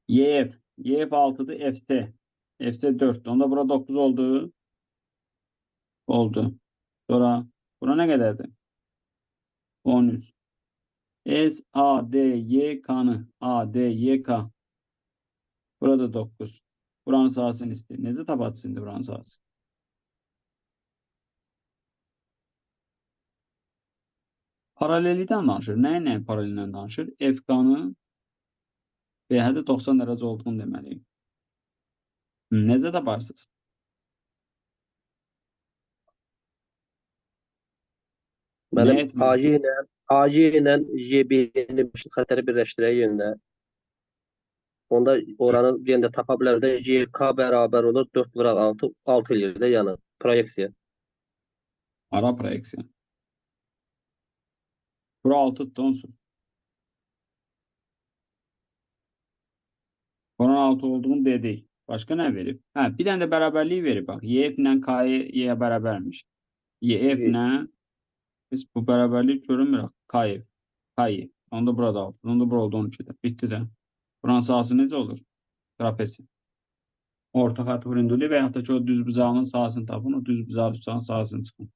YF. YF 6'dı. FT. FT 4. Onda bura 9 oldu. Oldu. Sonra bura ne kadardı? 13. S, A, D, Y, K'nı. A, D, Y, K. Burada 9. Buranın sahasını istedim. Nece tapadı şimdi buranın sahası? Paralellikdən danışır. Nəyə paralellə danışır? FK'nın BH-də 90 dərəcə olduğunu deməliyim. Necə taparsınız? Nə Benim etməli? AC ile JB'nin xətləri birləşdirək yerində. Onda oranın yerində tapa bilər də JK bərabər olur 4 vuraq 6, 6 eləyir də yəni proyeksiya. Ara proyeksiya. Bura 6 onsuz. Buranın 6 olduğunu dedik. Başka ne verib? Hə, bir dənə də bərabərlik verib. Bax, YF ilə K'yı Y-yə bərabərmiş. YF ilə biz bu bərabərlik görünmür. K'yı. K'yı. Onda burada 6. Onda burada oldu 12'də. Bitti də. Buranın sahası necə olur? Trapezi. Orta xətt vurindili və yaxud da ki, o düz buzağının sahasını tapın. O düz buzağın sahasını çıxın.